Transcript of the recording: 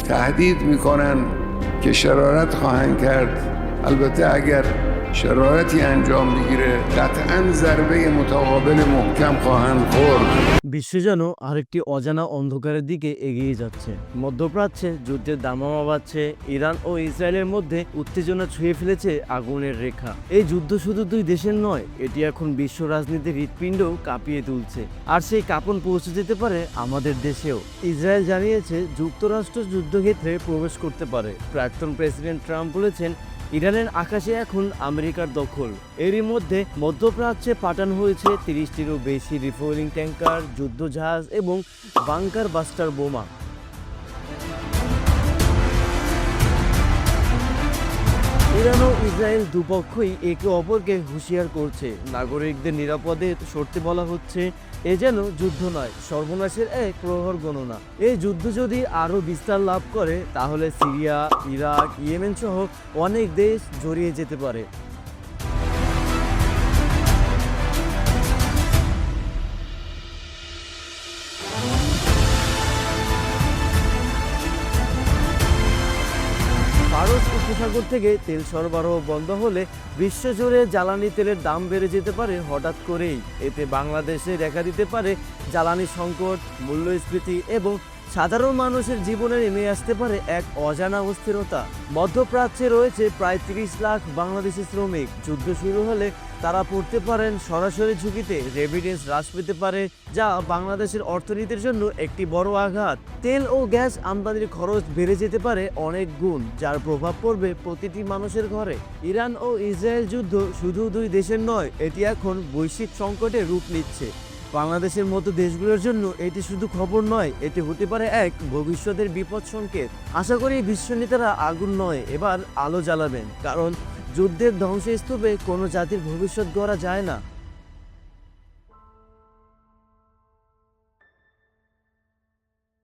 تهدید میکنن که شرارت خواهند کرد. البته اگر شرارتی انجام بگیره قطعا ضربه متقابل محکم خواهند خورد। বিশ্ব যেন আরেকটি অজানা অন্ধকারের দিকে এগিয়ে যাচ্ছে। মধ্যপ্রাচ্যে যুদ্ধের দামামা বাড়ছে, ইরান ও ইসরায়েলের মধ্যে উত্তেজনা ছুঁয়ে ফেলেছে আগুনের রেখা। এই যুদ্ধ শুধু দুই দেশের নয়, এটি এখন বিশ্ব রাজনীতির হৃৎপিণ্ডও কাঁপিয়ে তুলছে। আর সেই কাঁপন পৌঁছে যেতে পারে আমাদের দেশেও। ইসরায়েল জানিয়েছে যুক্তরাষ্ট্র যুদ্ধক্ষেত্রে প্রবেশ করতে পারে। প্রাক্তন প্রেসিডেন্ট ট্রাম্প বলেছেন ইরানের আকাশে এখন আমেরিকার দখল। এরই মধ্যে মধ্যপ্রাচ্যে পাঠানো হয়েছে 30টিরও বেশি রিফুয়েলিং ট্যাঙ্কার, যুদ্ধজাহাজ এবং বাংকার বাস্টার বোমা। ইরান ও ইসরায়েল দুপক্ষই একে অপরকে হুঁশিয়ার করছে, নাগরিকদের নিরাপদে সরতে বলা হচ্ছে। এ যেন যুদ্ধ নয়, সর্বনাশের এক প্রহর গণনা। এই যুদ্ধ যদি আরও বিস্তার লাভ করে তাহলে সিরিয়া, ইরাক, ইয়েমেন সহ অনেক দেশ জড়িয়ে যেতে পারে। ফারস উপসাগর থেকে তেল সরবরাহ বন্ধ হলে বিশ্বজুড়ে জ্বালানি তেলের দাম বেড়ে যেতে পারে হঠাৎ করেই। এতে বাংলাদেশে দেখা দিতে পারে জ্বালানি সংকট, মূল্যস্ফীতি এবং সাধারণ মানুষের জীবনে নেমে আসতে পারে এক অজানা অস্থিরতা। মধ্যপ্রাচ্যে রয়েছে প্রায় 30 লাখ বাংলাদেশি শ্রমিক। যুদ্ধ শুরু হলে তারা পড়তে পারেন সরাসরি ঝুঁকিতে। রেমিটেন্স হ্রাস পেতে পারে, যা বাংলাদেশের অর্থনীতির জন্য একটি বড় আঘাত। তেল ও গ্যাস আমদানির খরচ বেড়ে যেতে পারে অনেক গুণ, যার প্রভাব পড়বে প্রতিটি মানুষের ঘরে। ইরান ও ইসরায়েল যুদ্ধ শুধু দুই দেশের নয়, এটি এখন বৈশ্বিক সংকটে রূপ নিচ্ছে। বাংলাদেশের মতো দেশগুলোর জন্য এটি শুধু খবর নয়, এটি হতে পারে এক ভবিষ্যতের বিপদ সংকেত। আশা করি বিশ্ব নেতারা আগুন নয়, এবার আলো জ্বালাবেন, কারণ যুদ্ধের ধ্বংসস্তূপে কোনো জাতির ভবিষ্যৎ গড়া যায় না।